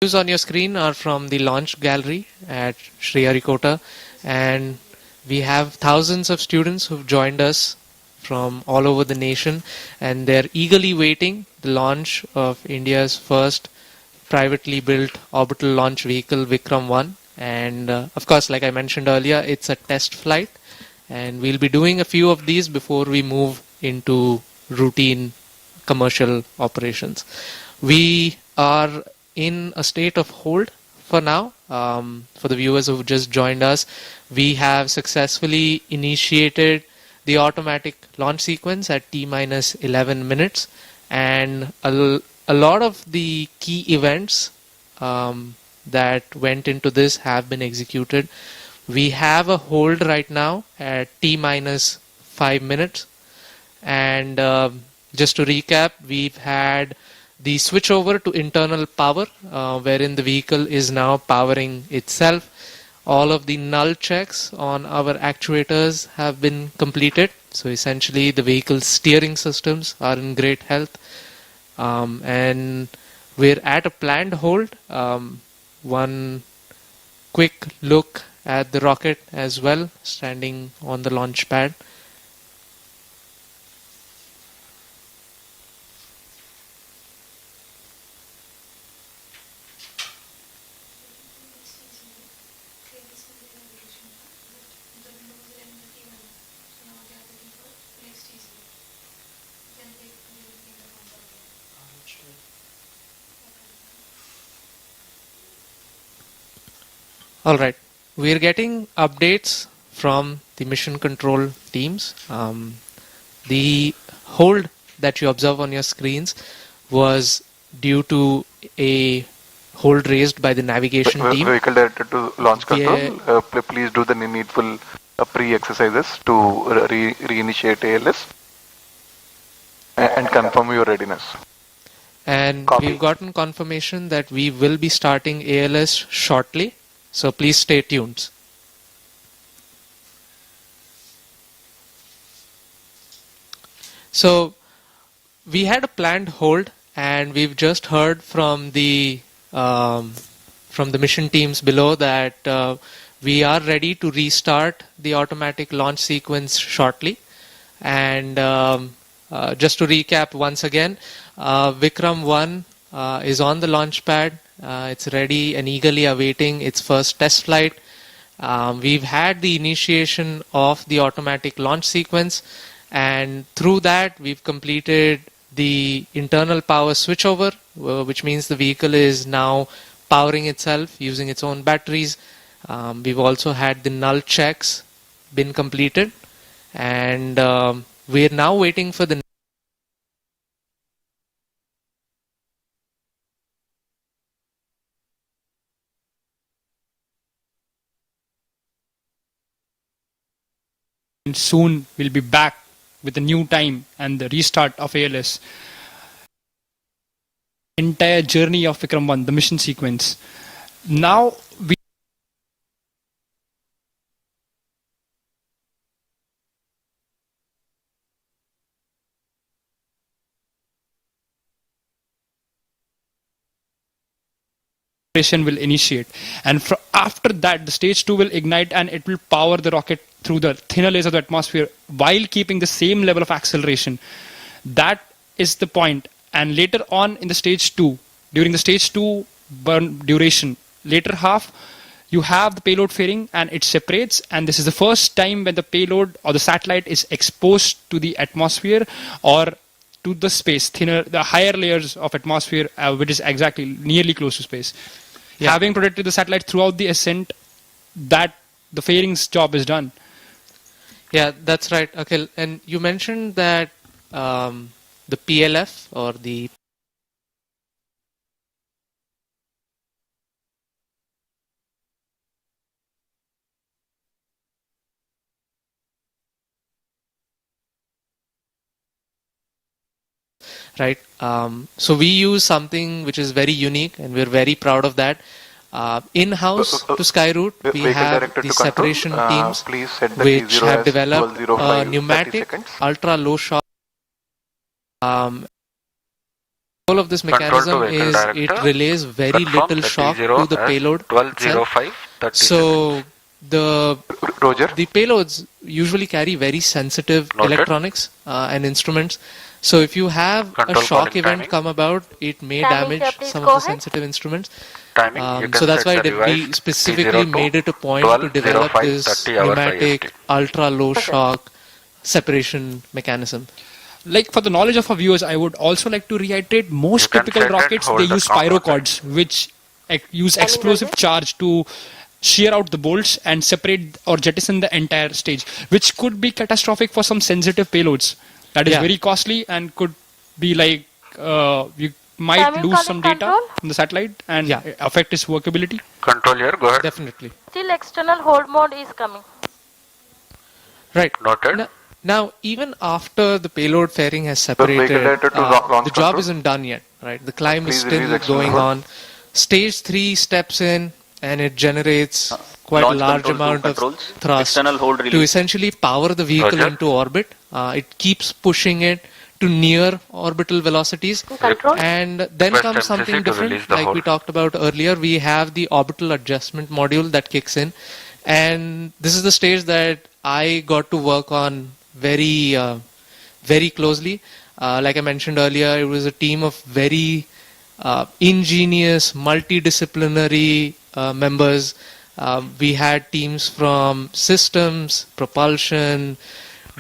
Views on your screen are from the launch gallery at Sriharikota, and we have thousands of students who've joined us from all over the nation, and they're eagerly waiting the launch of India's first privately built orbital launch vehicle, Vikram-1. And of course, like I mentioned earlier, it's a test flight, and we'll be doing a few of these before we move into routine commercial operations. We are in a state of hold for now. For the viewers who've just joined us, we have successfully initiated the automatic launch sequence at T-minus 11 minutes, and a lot of the key events that went into this have been executed. We have a hold right now at T-minus 5 minutes, and just to recap, we've had the switch over to internal power, wherein the vehicle is now powering itself. All of the null checks on our actuators have been completed. So essentially the vehicle's steering systems are in great health. And we're at a planned hold. One quick look at the rocket as well, standing on the launch pad. All right, we're getting updates from the mission control teams. The hold that you observe on your screens was due to a hold raised by the navigation team. Vehicle directed to launch control. Please do the needful pre-exercises to reinitiate ALS and confirm your readiness. And we've gotten confirmation that we will be starting ALS shortly. So please stay tuned. So we had a planned hold, and we've just heard from the mission teams below that we are ready to restart the automatic launch sequence shortly. And just to recap once again, Vikram-1 is on the launch pad. It's ready and eagerly awaiting its first test flight. We've had the initiation of the automatic launch sequence, and through that we've completed the internal power switchover, which means the vehicle is now powering itself using its own batteries. We've also had the null checks been completed, and we're now waiting for the soon we'll be back with a new time and the restart of ALS. Entire journey of Vikram-1, the mission sequence. Now we will initiate, and after that the stage 2 will ignite, and it will power the rocket through the thinner layers of the atmosphere while keeping the same level of acceleration. That is the point. And later on in the stage 2, during the stage 2 burn duration, later half, you have the payload fairing and it separates, and this is the first time when the payload or the satellite is exposed to the atmosphere or to the space, thinner, the higher layers of atmosphere, which is exactly nearly close to space. Yeah. Having protected the satellite throughout the ascent, that the fairing's job is done. Yeah, that's right, Akhil. And you mentioned that the PLF or the right. So we use something which is very unique, and we're very proud of that. In-house to Skyroot, we have the separation teams which have developed a pneumatic ultra-low shock of this mechanism is it relays very little shock to the payload itself. So the payloads usually carry very sensitive electronics and instruments. So if you have a shock event come about, it may damage some of the sensitive instruments. So that's why we specifically made it a point to develop this pneumatic ultra low shock separation mechanism. Like, for the knowledge of our viewers, I would also like to reiterate, most typical rockets, they use pyrocords, which use explosive charge to shear out the bolts and separate or jettison the entire stage, which could be catastrophic for some sensitive payloads. That is very costly and could be like, you might lose some data from the satellite and affect its workability. Control here, go ahead. Definitely. Still external hold mode is coming. Right. Noted. Now, even after the payload fairing has separated, the job isn't done yet, right? The climb is still going on. Stage 3 steps in and it generates quite a large amount of thrust to essentially power the vehicle into orbit. It keeps pushing it to near orbital velocities. And then comes something different, like we talked about earlier. We have the orbital adjustment module that kicks in. And this is the stage that I got to work on very closely. Like I mentioned earlier, it was a team of very ingenious, multidisciplinary members. We had teams from systems, propulsion,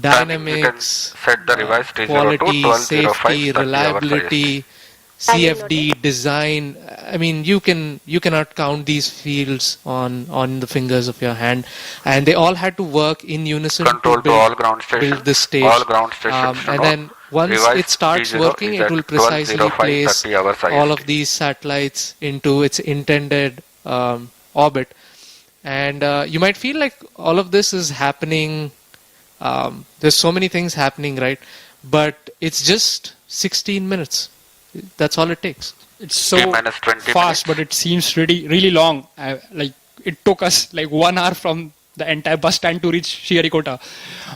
dynamics, quality, safety, reliability, CFD, design. I mean, you cannot count these fields on the fingers of your hand, and they all had to work in unison to build this stage. And then once it starts working, it will precisely place all of these satellites into its intended orbit. And you might feel like all of this is happening. There's so many things happening, right? But it's just 16 minutes. That's all it takes. It's so fast, but it seems really long. Like, it took us like 1 hour from the entire bus stand to reach Sriharikota.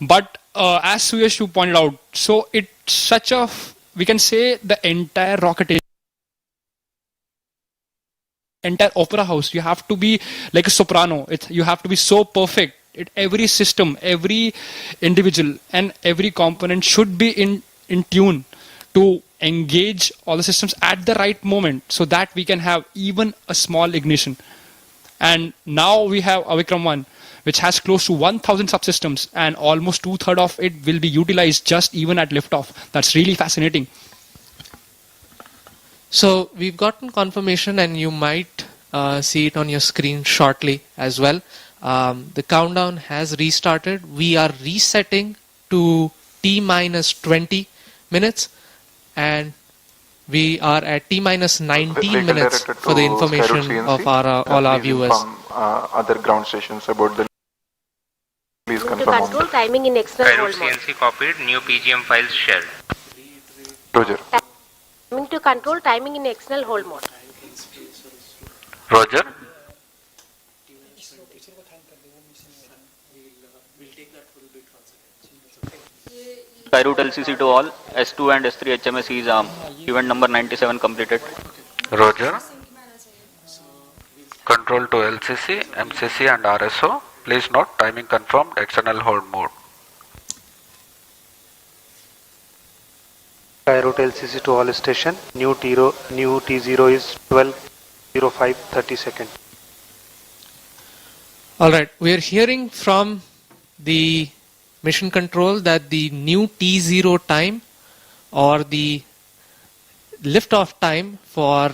But as Suyash pointed out, so it's such a, we can say the entire rocket, entire opera house, you have to be like a soprano. You have to be so perfect. Every system, every individual and every component should be in tune to engage all the systems at the right moment so that we can have even a small ignition. And now we have Avikram 1, which has close to 1,000 subsystems, and almost 2/3 of it will be utilized just even at liftoff. That's really fascinating. So we've gotten confirmation, and you might see it on your screen shortly as well. The countdown has restarted. We are resetting to T-minus 20 minutes. And we are at T-minus 19 minutes for the information of all our viewers. Other ground stations about the. Please confirm. Control timing in external hold mode. CNC copied. New PGM files shared. Roger. Timing to control timing in external hold mode. Roger. Payload LCC to all. S2 and S3 HMS is event number 97 completed. Roger. Control to LCC, MCC and RSO. Please note timing confirmed, external hold mode. Payload LCC to all station. New T0 is 12:05 30 seconds. All right, we are hearing from the mission control that the new T0 time or the liftoff time for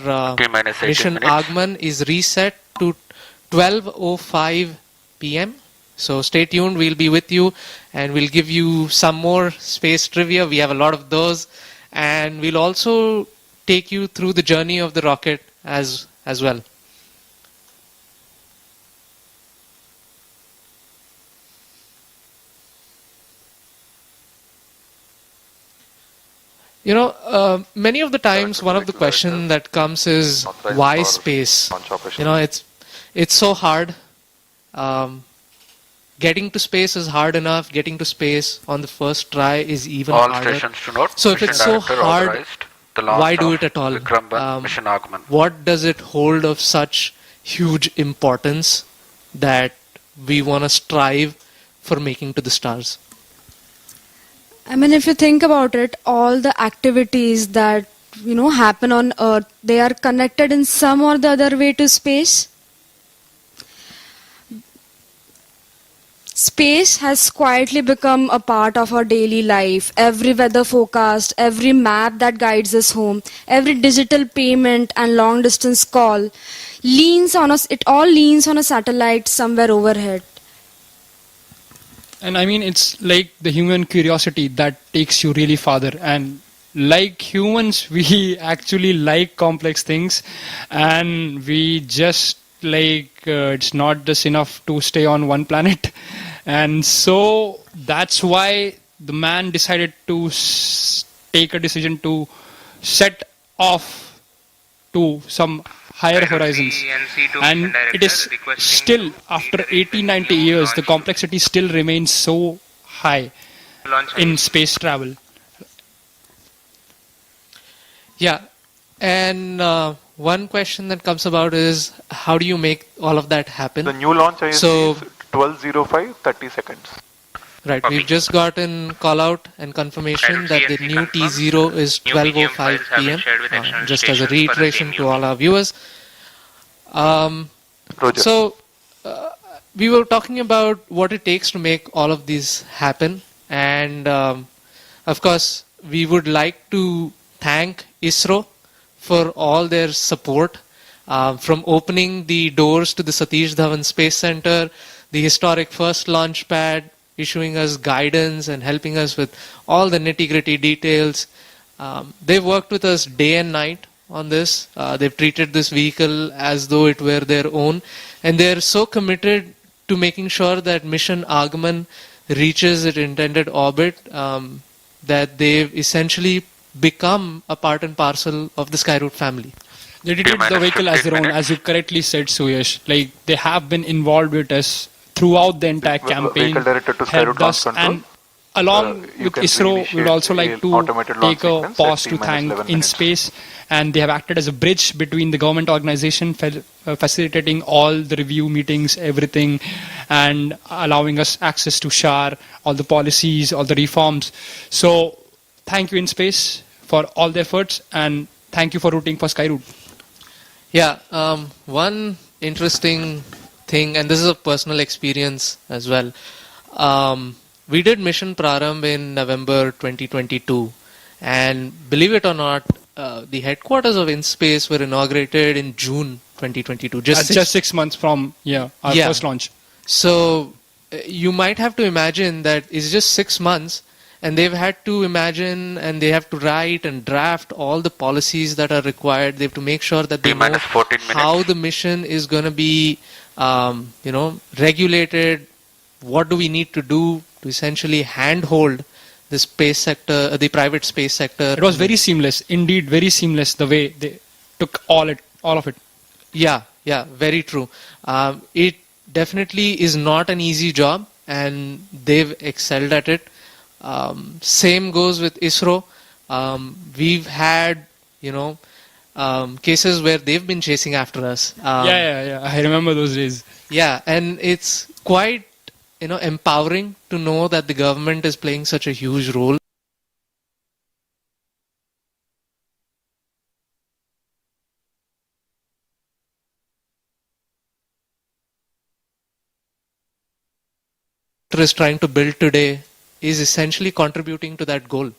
mission Agman is reset to 12:05 p.m. So stay tuned, we'll be with you and we'll give you some more space trivia. We have a lot of those, and we'll also take you through the journey of the rocket as well. You know, many of the times one of the questions that comes is why space? You know, it's so hard. Getting to space is hard enough. Getting to space on the first try is even harder. All stations to note. So if it's so hard, the launch why do of it at all? Vikram mission Agman. What does it hold of such huge importance that we want to strive for making to the stars? I mean, if you think about it, all the activities that happen on Earth, they are connected in some or the other way to space. Space has quietly become a part of our daily life. Every weather forecast, every map that guides us home, every digital payment and long distance call leans on us. It all leans on a satellite somewhere overhead. And I mean, it's like the human curiosity that takes you really farther. And like humans, we actually like complex things, and we just it's not just enough to stay on one planet. And so that's why the man decided to take a decision to set off to some higher horizons. And it is still, after 80-90 years, the complexity still remains so high in space travel. Yeah, and one question that comes about is, how do you make all of that happen? The new launch IST So- is 12:05, 30 seconds. Right, Copy. we've just gotten call out and confirmation that the new T0 is New PGM 12:05 files have been p.m. shared with external Just as a stations for the reiteration same to use. all our viewers. Roger. So, we were talking about what it takes to make all of these happen, and of course, we would like to thank ISRO for all their support, from opening the doors to the Satish Dhawan Space Center, the historic first launch pad, issuing us guidance and helping us with all the nitty-gritty details. They've worked with us day and night on this. They've treated this vehicle as though it were their own, and they're so committed to making sure that mission Agman reaches its intended orbit, that they've essentially become a part and parcel of the Skyroot family. They treated the minus vehicle as 15 their own, minutes. as you correctly said, Suyash. Like, they have been involved with us throughout the entire campaign, Vehicle directed to helped Skyroot Launch us, Control. and along You with can ISRO, we would initiate also like an to automated launch take a sequence pause at to T minus thank 11 in minutes. space, and they have acted as a bridge between the government organization, facilitating all the review meetings, everything, and allowing us access to SHAR, all the policies, all the reforms. So thank you, in space, for all the efforts, and thank you for rooting for Skyroot. Yeah, one interesting thing, and this is a personal experience as well. We did Mission Prarambh in November 2022, and believe it or not, the headquarters of InSpace were inaugurated in June 2022. That's just 6 months from our Yeah. first launch. So you might have to imagine that it's just 6 months, and they've had to imagine and they have to write and draft all the policies that are required. They have to make sure that they T minus know 14 minutes. how the mission is going to be, regulated. What do we need to do to essentially handhold the space sector, the private space sector? It was very seamless, indeed, very seamless, the way they took all of it. Yeah, very true. It definitely is not an easy job, and they've excelled at it. Same goes with ISRO. We've had, cases where they've been chasing after us. Yeah. I remember those days. Yeah, and it's quite, empowering to know that the government is playing such a huge role. Is trying to build today is essentially contributing to that goal.